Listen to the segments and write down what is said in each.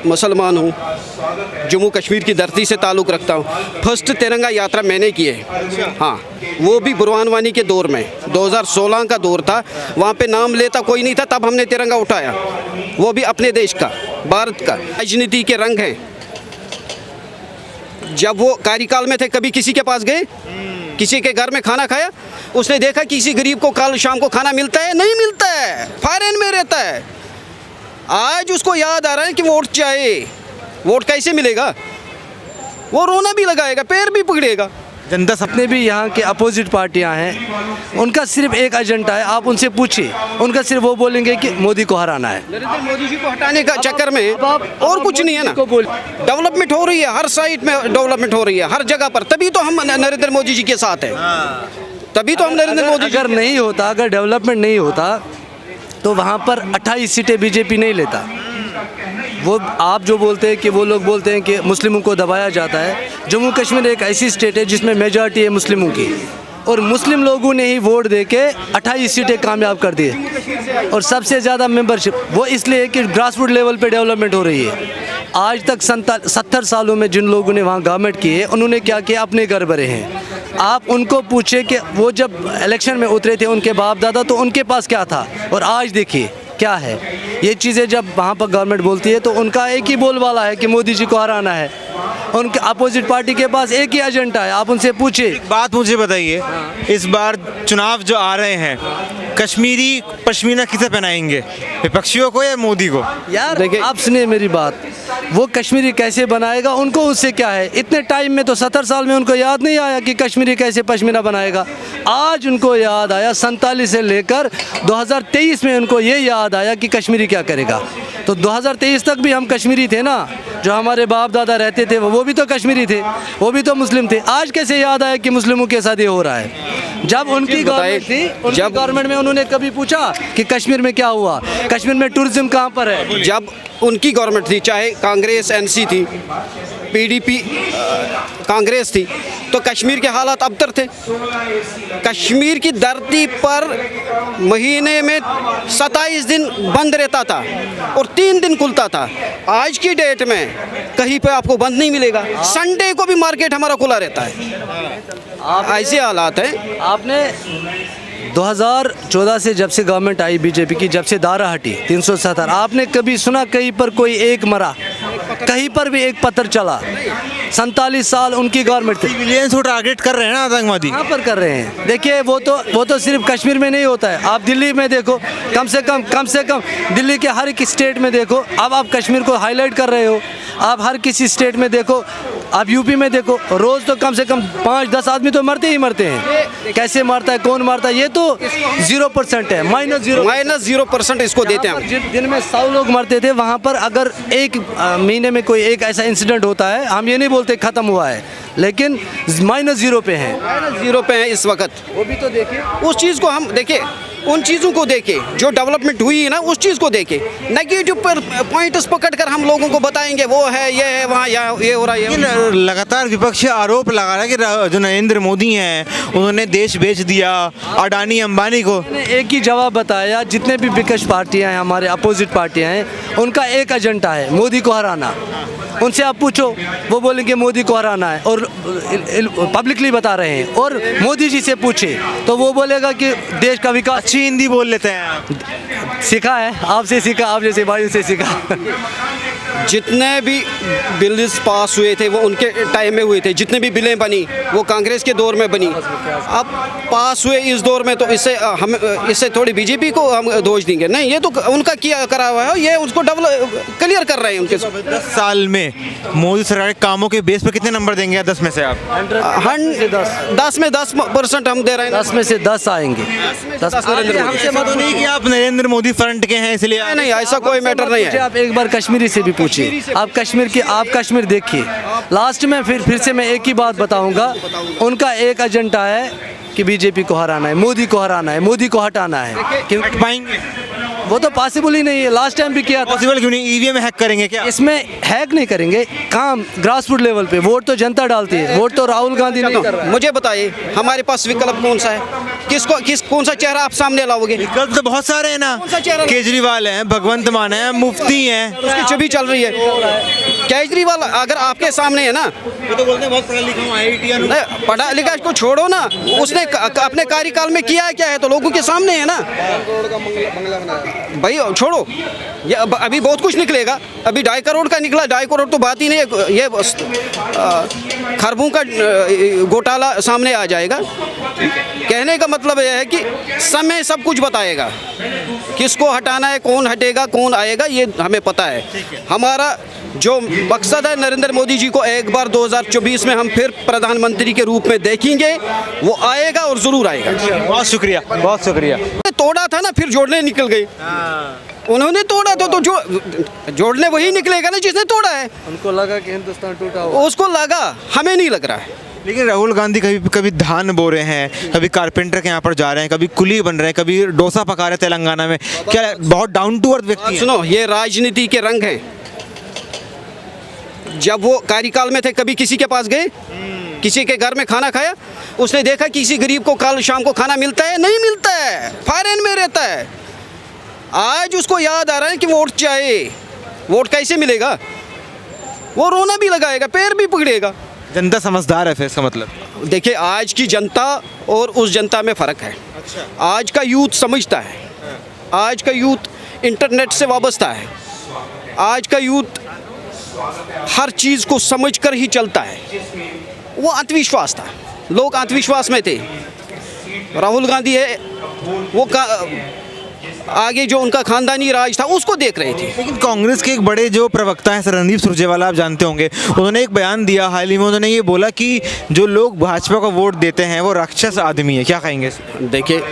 मुसलमान हूँ, जम्मू कश्मीर की धरती से ताल्लुक़ रखता हूँ। फर्स्ट तिरंगा यात्रा मैंने की है, हाँ, वो भी बुरहान वानी के दौर में, 2016 का दौर था। वहाँ पे नाम लेता कोई नहीं था, तब हमने तिरंगा उठाया, वो भी अपने देश का, भारत का। राजनीति के रंग हैं। जब वो कार्यकाल में थे, कभी किसी के पास गए, किसी के घर में खाना खाया? उसने देखा किसी गरीब को कल शाम को खाना मिलता है? नहीं मिलता है, फॉरेन में रहता है। आज उसको याद आ रहा है कि वोट चाहिए। वोट कैसे मिलेगा? वो रोना भी लगाएगा, पैर भी पकड़ेगा। जनता सपने भी यहाँ के अपोजिट पार्टियाँ हैं, उनका सिर्फ एक एजेंडा है। आप उनसे पूछिए, उनका सिर्फ वो बोलेंगे कि मोदी को हराना है। नरेंद्र मोदी जी को हटाने का चक्कर में और कुछ नहीं है ना। डेवलपमेंट हो रही है, हर साइड में डेवलपमेंट हो रही है, हर जगह पर। तभी तो हम नरेंद्र मोदी जी के साथ हैं, तभी तो हम नरेंद्र मोदी। अगर नहीं होता, अगर डेवलपमेंट नहीं होता तो वहाँ पर 28 सीटें बीजेपी नहीं लेता। वो आप जो बोलते हैं कि वो लोग बोलते हैं कि मुस्लिमों को दबाया जाता है। जम्मू कश्मीर एक ऐसी स्टेट है जिसमें मेजॉरिटी है मुस्लिमों की, और मुस्लिम लोगों ने ही वोट देके 28 सीटें कामयाब कर दिए, और सबसे ज़्यादा मेंबरशिप। वो इसलिए कि ग्रास रूट लेवल पे डेवलपमेंट हो रही है। आज तक 70 सालों में जिन लोगों ने वहाँ गवर्नमेंट की है, उन्होंने क्या किया? अपने घर भरे हैं। आप उनको पूछे कि वो जब इलेक्शन में उतरे थे, उनके बाप दादा, तो उनके पास क्या था, और आज देखिए क्या है। ये चीज़ें जब वहाँ पर गवर्नमेंट बोलती है तो उनका एक ही बोलबाला है कि मोदी जी को हराना है। उनके अपोजिट पार्टी के पास एक ही एजेंडा है। आप उनसे पूछिए। एक बात मुझे बताइए, इस बार चुनाव जो आ रहे हैं, कश्मीरी पश्मीना किसे पहनाएंगे, विपक्षियों को या मोदी को? यार देखिए, आप सुनिए मेरी बात। वो कश्मीरी कैसे बनाएगा, उनको उससे क्या है? इतने टाइम में तो 70 साल में उनको याद नहीं आया कि कश्मीरी कैसे पश्मीना बनाएगा। आज उनको याद आया, 47 से लेकर 2023 में उनको ये याद आया कि कश्मीरी क्या करेगा। तो 2023 तक भी हम कश्मीरी थे ना, जो हमारे बाप दादा रहते थे वो भी तो कश्मीरी थे, वो भी तो मुस्लिम थे। आज कैसे याद आया कि मुस्लिमों के साथ ये हो रहा है? जब उनकी गवर्नमेंट थी, उनकी गवर्नमेंट में उन्होंने कभी पूछा कि कश्मीर में क्या हुआ, कश्मीर में टूरिज्म कहाँ पर है? जब उनकी गवर्नमेंट थी, चाहे कांग्रेस एनसी थी, पीडीपी कांग्रेस थी, तो कश्मीर के हालात अबतर थे। कश्मीर की धरती पर महीने में 27 दिन बंद रहता था और 3 दिन खुलता था। आज की डेट में कहीं पे आपको बंद नहीं मिलेगा। संडे को भी मार्केट हमारा खुला रहता है। ऐसे हालात हैं। आपने 2014 से जब से गवर्नमेंट आई बीजेपी की, जब से दारा हटी 370, आपने कभी सुना कहीं पर कोई एक मरा? कहीं पर भी एक पत्थर चला? 47 साल उनकी गवर्नमेंट थी। सिविलियंस को टारगेट कर रहे हैं ना आतंकवादी। कहाँ पर कर रहे हैं? देखिए, वो तो सिर्फ कश्मीर में नहीं होता है। आप दिल्ली में देखो, कम से कम दिल्ली के हर एक स्टेट में देखो। अब आप कश्मीर को हाईलाइट कर रहे हो। आप हर किसी स्टेट में देखो, आप यूपी में देखो, रोज़ तो कम से कम 5-10 आदमी तो मरते ही मरते हैं। कैसे मारता है, कौन मारता है, ये तो 0% है, -0% इसको देते हैं। दिन में 100 लोग मरते थे, वहाँ पर अगर एक महीने में कोई एक ऐसा इंसिडेंट होता है, हम ये नहीं बोलते ख़त्म हुआ है, लेकिन -0 पे है, -0 पे है इस वक्त। वो भी तो देखें, उस चीज़ को हम देखें, उन चीज़ों को देखें जो डेवलपमेंट हुई है ना, उस चीज़ को देखें। नेगेटिव पर पॉइंट्स पकड़कर हम लोगों को बताएंगे वो है, ये है, वहाँ ये हो रहा है। लगातार विपक्ष आरोप लगा रहा है कि जो नरेंद्र मोदी हैं उन्होंने देश बेच दिया अडानी अंबानी को। मैंने एक ही जवाब बताया, जितने भी विपक्ष पार्टियां हैं, हमारे अपोजिट पार्टियां हैं, उनका एक एजेंडा है, मोदी को हराना। उनसे आप पूछो, वो बोलेंगे मोदी को हराना है, और पब्लिकली बता रहे हैं। और मोदी जी से पूछे तो वो बोलेगा कि देश का विकास। अच्छी हिंदी बोल लेते हैं आप। सीखा है, आपसे सीखा, आप जैसे भाइयों से सीखा। जितने भी बिल्स पास हुए थे वो उनके टाइम में हुए थे। जितने भी बिलें बनी वो कांग्रेस के दौर में बनी। अब पास हुए इस दौर में, तो इससे थोड़ी बीजेपी को हम दोष देंगे? नहीं, ये तो उनका किया करा हुआ है, ये उसको क्लियर कर रहे हैं उनके। 10 साल में मोदी सरकार के कामों के बेस पर कितने नंबर देंगे 10 में से आप? 10 में 10% हम दे रहे हैं। 10 में से 10 आएंगे। 10 हमसे मत नहीं कि आप नरेंद्र मोदी फ्रंट के हैं इसलिए। नहीं, ऐसा कोई मैटर नहीं है। आप एक बार कश्मीरी से भी पूछिए, आप कश्मीर देखिए। लास्ट में फिर से मैं एक ही बात बताऊंगा, उनका एक एजेंडा है कि बीजेपी को हराना है, मोदी को हराना है, मोदी को हटाना है। हट पाएंगे? वो तो पॉसिबल ही नहीं है, लास्ट टाइम भी किया था। पॉसिबल क्यों नहीं? ईवीएम हैक करेंगे क्या? इसमें हैक नहीं करेंगे, काम ग्रास रूट लेवल पे, वोट तो जनता डालती है, वोट तो राहुल गांधी नहीं कर रहा है। मुझे बताइए हमारे पास विकल्प कौन सा है? कौन सा चेहरा आप सामने लाओगे? विकल्प तो बहुत सारे हैं ना। कौन सा चेहरा? केजरीवाल हैं, भगवंत मान है, मुफ्ती हैं। उसकी छवि चल रही है। केजरीवाल अगर आपके सामने है ना, वो तो बोलते हैं बहुत पढ़ा लिखा हूँ, IIT नहीं, पढ़ा लिखा को छोड़ो ना, उसने अपने कार्यकाल में किया है क्या है तो लोगों के सामने है ना भाई। छोड़ो, ये अभी बहुत कुछ निकलेगा, अभी 2.5 करोड़ का निकला, 2.5 करोड़ तो बात ही नहीं है, ये खरबों का घोटाला सामने आ जाएगा। कहने का मतलब यह है कि समय सब कुछ बताएगा, किसको हटाना है, कौन हटेगा, कौन आएगा, ये हमें पता है। हमारा जो मकसद है नरेंद्र मोदी जी को एक बार 2024 में हम फिर प्रधानमंत्री के रूप में देखेंगे, वो आएगा और ज़रूर आएगा। बहुत शुक्रिया, बहुत शुक्रिया। तोड़ा था ना, फिर जोड़ने निकल गए। उन्होंने तोड़ा तो जो जोड़ने वही निकलेगा ना जिसने तोड़ा है। उनको लगा कि हिंदुस्तान टूटा हुआ, उसको लगा, हमें नहीं लग रहा है। लेकिन राहुल गांधी कभी कभी धान बो रहे हैं, कभी कारपेंटर के यहाँ पर जा रहे हैं, कभी कुली बन रहे हैं, कभी डोसा पका रहे हैं तेलंगाना में। क्या बहुत डाउन टू अर्थ व्यक्ति हैं। सुनो, ये राजनीति के रंग हैं। जब वो कार्यकाल में थे कभी किसी के पास गए, किसी के घर में खाना खाया? उसने देखा किसी गरीब को कल शाम को खाना मिलता है? नहीं मिलता है, फॉरेन में रहता है। आज उसको याद आ रहा है कि वोट चाहिए। वोट कैसे मिलेगा? वो रोना भी लगाएगा, पैर भी पकड़ेगा। जनता समझदार है फिर, इसका मतलब। देखिए, आज की जनता और उस जनता में फ़र्क है। आज का यूथ समझता है, आज का यूथ इंटरनेट से वाबस्ता है, आज का यूथ हर चीज़ को समझ कर ही चलता है। वो अंधविश्वास था, लोग अंधविश्वास में थे। राहुल गांधी है, वो आगे जो उनका खानदानी राज था उसको देख रहे थे। लेकिन कांग्रेस के एक बड़े जो प्रवक्ता हैं रणदीप सुरजेवाला, आप जानते होंगे, उन्होंने एक बयान दिया हाल ही में। उन्होंने ये बोला कि जो लोग भाजपा को वोट देते हैं वो राक्षस आदमी है। क्या कहेंगे? देखिए,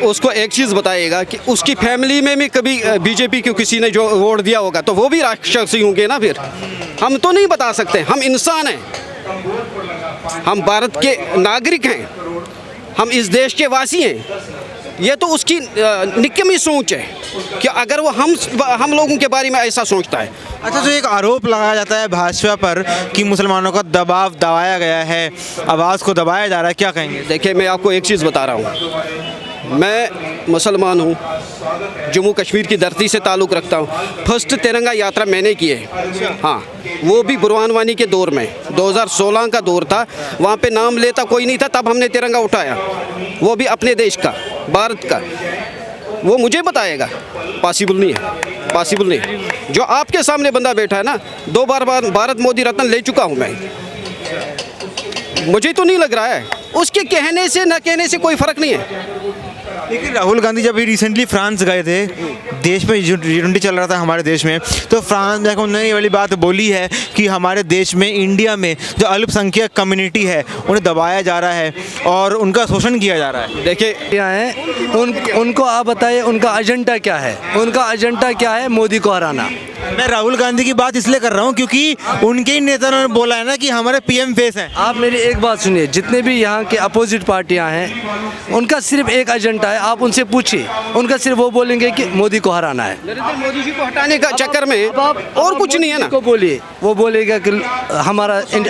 उसको एक चीज़ बताइएगा कि उसकी फैमिली में भी कभी बीजेपी को किसी ने जो वोट दिया होगा तो वो भी राक्षस ही होंगे ना। फिर हम तो नहीं बता सकते, हम इंसान हैं, हम भारत के नागरिक हैं, हम इस देश के वासी हैं। ये तो उसकी निकम्मी सोच है कि अगर वो हम लोगों के बारे में ऐसा सोचता है। अच्छा, जो एक आरोप लगाया जाता है भाजपा पर कि मुसलमानों का दबाव दबाया गया है, आवाज़ को दबाया जा रहा है, क्या कहेंगे? देखिए, मैं आपको एक चीज़ बता रहा हूँ, मैं मुसलमान हूँ, जम्मू कश्मीर की धरती से ताल्लुक़ रखता हूँ। फर्स्ट तिरंगा यात्रा मैंने की है, हाँ, वो भी बुरहान वानी के दौर में, 2016 का दौर था। वहाँ पे नाम लेता कोई नहीं था, तब हमने तिरंगा उठाया, वो भी अपने देश का, भारत का। वो मुझे बताएगा, पॉसिबल नहीं है, पॉसिबल नहीं है। जो आपके सामने बंदा बैठा है ना, 2 बार भारत मोदी रत्न ले चुका हूँ मैं, मुझे तो नहीं लग रहा है। उसके कहने से न कहने से कोई फ़र्क नहीं है। लेकिन राहुल गांधी जब रिसेंटली फ्रांस गए थे, देश में G20 चल रहा था हमारे देश में, तो फ्रांस जाकर उन्होंने ये वाली बात बोली है कि हमारे देश में, इंडिया में जो अल्पसंख्यक कम्युनिटी है उन्हें दबाया जा रहा है और उनका शोषण किया जा रहा है। देखिए, क्या है उनको आप बताइए, उनका एजेंडा क्या है? उनका एजेंडा क्या है? मोदी को हराना। मैं राहुल गांधी की बात इसलिए कर रहा हूँ क्योंकि उनके ही नेता ने बोला है ना कि हमारे PM फेस हैं। आप मेरी एक बात सुनिए, जितने भी यहाँ के अपोजिट पार्टियाँ हैं, उनका सिर्फ एक एजेंडा है। आप उनसे पूछिए, उनका सिर्फ वो बोलेंगे कि मोदी को हराना है। नरेंद्र मोदी जी को हटाने का चक्कर में और कुछ नहीं है ना। को बोलिए, वो बोलेगा कि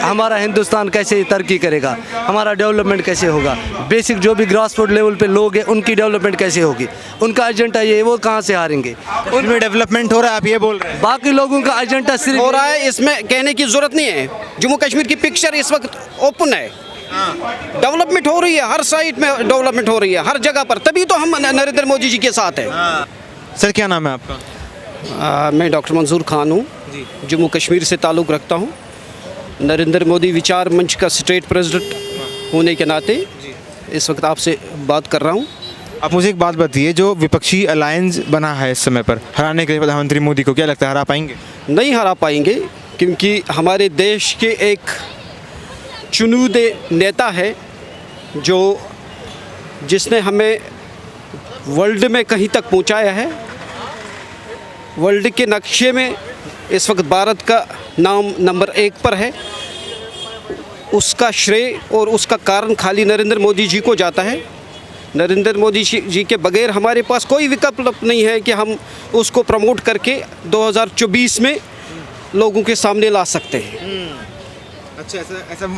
हमारा हिंदुस्तान कैसे तरक्की करेगा, हमारा डेवलपमेंट कैसे होगा, बेसिक जो भी ग्रास रूट लेवल पे लोग हैं उनकी डेवलपमेंट कैसे होगी। उनका एजेंडा ये है, वो कहाँ से हारेंगे? उनमें डेवलपमेंट हो रहा है, आप ये बोल रहे हैं। बाकी लोगों का एजेंडा सिर्फ हो रहा है, इसमें कहने की जरूरत नहीं है। जम्मू कश्मीर की पिक्चर इस वक्त ओपन है, डेवलपमेंट हो रही है, हर साइड में डेवलपमेंट हो रही है, हर जगह पर। तभी तो हम नरेंद्र मोदी जी के साथ हैं। सर, क्या नाम है आपका? मैं डॉक्टर मंजूर खान हूँ, जम्मू कश्मीर से ताल्लुक़ रखता हूँ। नरेंद्र मोदी विचार मंच का स्टेट प्रेसिडेंट होने के नाते इस वक्त आपसे बात कर रहा हूँ। आप मुझे एक बात बताइए, जो विपक्षी अलायंस बना है इस समय पर हराने के लिए प्रधानमंत्री मोदी को, क्या लगता है हरा पाएंगे? नहीं हरा पाएंगे, क्योंकि हमारे देश के एक चुनिंदे नेता है जिसने हमें वर्ल्ड में कहीं तक पहुंचाया है। वर्ल्ड के नक्शे में इस वक्त भारत का नाम नंबर 1 पर है। उसका श्रेय और उसका कारण खाली नरेंद्र मोदी जी को जाता है। नरेंद्र मोदी जी के बगैर हमारे पास कोई विकल्प नहीं है कि हम उसको प्रमोट करके 2024 में लोगों के सामने ला सकते हैं। अच्छा,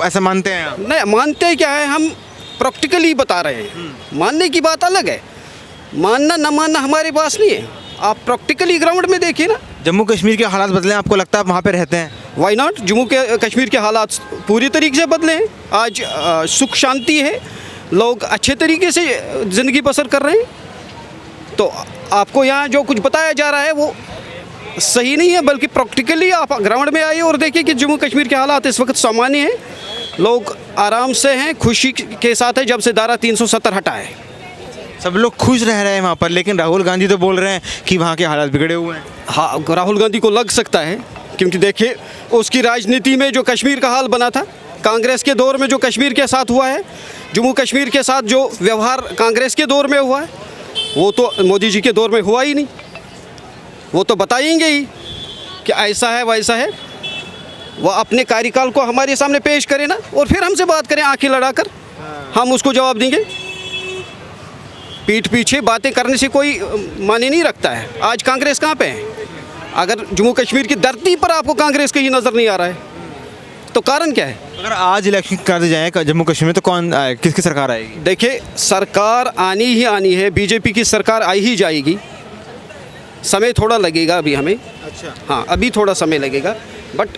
ऐसा मानते हैं आप? नहीं मानते क्या है, हम प्रैक्टिकली बता रहे हैं। मानने की बात अलग है, मानना न मानना हमारे पास नहीं है। आप प्रैक्टिकली ग्राउंड में देखिए ना। जम्मू कश्मीर के हालात बदले, आपको लगता है आप वहाँ पे रहते हैं? वाई नॉट, जम्मू के कश्मीर के हालात पूरी तरीके से बदले हैं। आज सुख शांति है, लोग अच्छे तरीके से ज़िंदगी बसर कर रहे हैं। तो आपको यहाँ जो कुछ बताया जा रहा है वो सही नहीं है, बल्कि प्रैक्टिकली आप ग्राउंड में आइए और देखिए कि जम्मू कश्मीर के हालात इस वक्त सामान्य हैं। लोग आराम से हैं, खुशी के साथ है जब से धारा 370 हटा है। सब लोग खुश रह रहे हैं वहाँ पर, लेकिन राहुल गांधी तो बोल रहे हैं कि वहाँ के हालात बिगड़े हुए हैं। हाँ, राहुल गांधी को लग सकता है, क्योंकि देखिए उसकी राजनीति में जो कश्मीर का हाल बना था, कांग्रेस के दौर में जो कश्मीर के साथ हुआ है, जम्मू कश्मीर के साथ जो व्यवहार कांग्रेस के दौर में हुआ है, वो तो मोदी जी के दौर में हुआ ही नहीं। वो तो बताएंगे ही कि ऐसा है वैसा है। वो अपने कार्यकाल को हमारे सामने पेश करें ना, और फिर हमसे बात करें आंखें लड़ाकर, हम उसको जवाब देंगे। पीठ पीछे बातें करने से कोई माने नहीं रखता है। आज कांग्रेस कहाँ पे है? अगर जम्मू कश्मीर की धरती पर आपको कांग्रेस कहीं नज़र नहीं आ रहा है तो कारण क्या है? अगर आज इलेक्शन कर दिए जाए जम्मू कश्मीर में तो कौन आए, किसकी सरकार आएगी? देखिए, सरकार आनी ही आनी है, बीजेपी की सरकार आई ही जाएगी। समय थोड़ा लगेगा अभी हमें। अच्छा, हाँ, अभी थोड़ा समय लगेगा, बट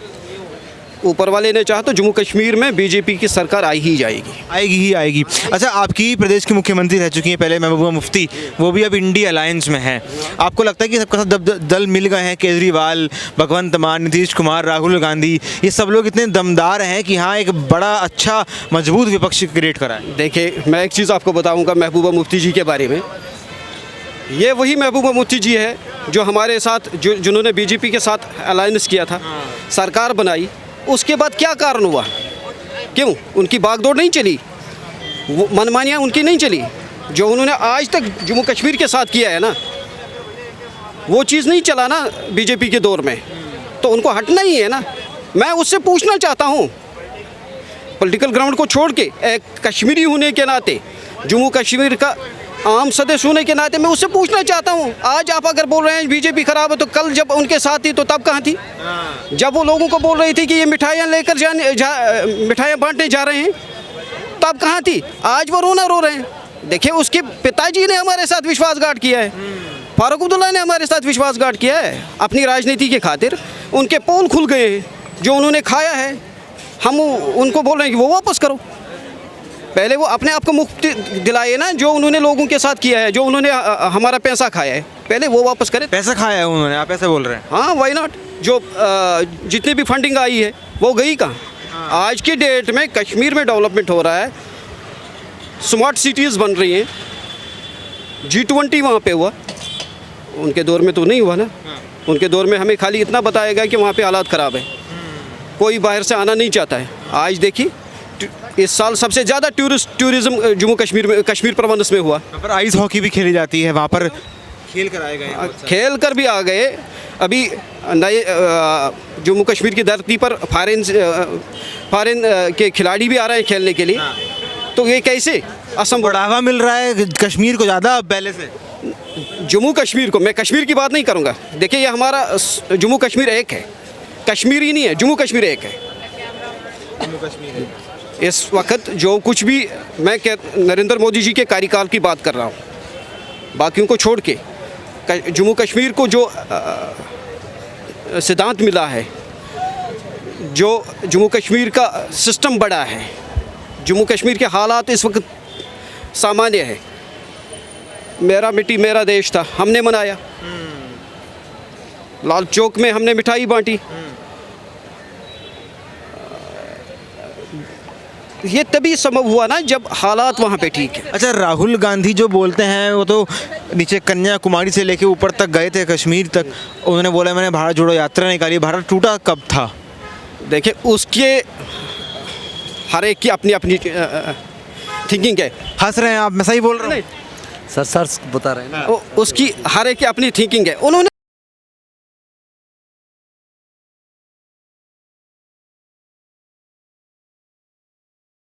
ऊपर वाले ने चाहा तो जम्मू कश्मीर में बीजेपी की सरकार आई ही जाएगी। आएगी ही आएगी। अच्छा, आपकी प्रदेश की मुख्यमंत्री रह चुकी हैं पहले महबूबा मुफ्ती, वो भी अब इंडिया अलायंस में हैं। आपको लगता है कि सबका सब दल मिल गए हैं, केजरीवाल, भगवंत मान, नीतीश कुमार, राहुल गांधी, ये सब लोग इतने दमदार हैं कि हाँ एक बड़ा अच्छा मजबूत विपक्ष क्रिएट करा है? देखिए, मैं एक चीज़ आपको बताऊंगा महबूबा मुफ्ती जी के बारे में। ये वही महबूबा मुफ्ती जी है जो हमारे साथ जिन्होंने बीजेपी के साथ अलायंस किया था, सरकार बनाई। उसके बाद क्या कारण हुआ? क्यों उनकी बागडोर नहीं चली? वो मनमानियाँ उनकी नहीं चली? जो उन्होंने आज तक जम्मू कश्मीर के साथ किया है ना, वो चीज़ नहीं चला ना बीजेपी के दौर में, तो उनको हटना ही है ना। मैं उससे पूछना चाहता हूँ, पॉलिटिकल ग्राउंड को छोड़ के एक कश्मीरी होने के नाते, जम्मू कश्मीर का आम सदस्य होने के नाते मैं उससे पूछना चाहता हूँ, आज आप अगर बोल रहे हैं बीजेपी खराब है, तो कल जब उनके साथ थी तो तब कहाँ थी? जब वो लोगों को बोल रही थी कि ये मिठाइयाँ लेकर मिठाइयाँ बांटने जा रहे हैं, तब कहाँ थी? आज वो रोना रो रहे हैं। देखिए, उसके पिताजी ने हमारे साथ विश्वासघात किया है, फारूक अब्दुल्ला ने हमारे साथ विश्वासघात किया है अपनी राजनीति के खातिर। उनके पोल खुल गए हैं, जो उन्होंने खाया है हम उनको बोल रहे हैं कि वो वापस करो। पहले वो अपने आप को मुक्ति दिलाए ना, जो उन्होंने लोगों के साथ किया है, जो उन्होंने हमारा पैसा खाया है, पहले वो वापस करें। पैसा खाया है उन्होंने, आप ऐसे बोल रहे हैं? हाँ, वाई नॉट। जो जितनी भी फंडिंग आई है वो गई कहाँ? आज की डेट में कश्मीर में डेवलपमेंट हो रहा है, स्मार्ट सिटीज़ बन रही हैं, G20 वहाँ पे हुआ, उनके दौर में तो नहीं हुआ ना। उनके दौर में हमें खाली इतना बताया गया कि वहाँ पे हालात ख़राब है, कोई बाहर से आना नहीं चाहता है। आज देखिए, इस साल सबसे ज़्यादा टूरिज्म जम्मू कश्मीर में, कश्मीर प्रबंधन में हुआ। वहाँ पर आइस हॉकी भी खेली जाती है, वहाँ पर खेल कर आए गए, खेल कर भी आ गए। अभी नए जम्मू कश्मीर की धरती पर फॉरेन के खिलाड़ी भी आ रहे हैं खेलने के लिए। तो ये कैसे असम बढ़ावा मिल रहा है कश्मीर को ज़्यादा पहले से? जम्मू कश्मीर को, मैं कश्मीर की बात नहीं करूँगा। देखिए, ये हमारा जम्मू कश्मीर एक है, कश्मीर ही नहीं है, जम्मू कश्मीर एक है। जम्मू कश्मीर इस वक्त जो कुछ भी मैं नरेंद्र मोदी जी के कार्यकाल की बात कर रहा हूँ, बाकियों को छोड़ के जम्मू कश्मीर को जो सिद्धांत मिला है, जो जम्मू कश्मीर का सिस्टम बड़ा है, जम्मू कश्मीर के हालात इस वक्त सामान्य है। मेरा मिट्टी मेरा देश था, हमने मनाया, लाल चौक में हमने मिठाई बांटी। ये तभी संभव हुआ ना जब हालात वहाँ पे ठीक है। अच्छा, राहुल गांधी जो बोलते हैं वो तो नीचे कन्याकुमारी से लेके ऊपर तक गए थे, कश्मीर तक। उन्होंने बोला मैंने भारत जोड़ो यात्रा निकाली। भारत टूटा कब था? देखिए, उसके हर एक की अपनी अपनी थिंकिंग है। हंस रहे हैं आप, मैं सही बोल रहा हूँ? सर बता रहे हैं ना। उसकी हर एक की अपनी थिंकिंग है। उन्होंने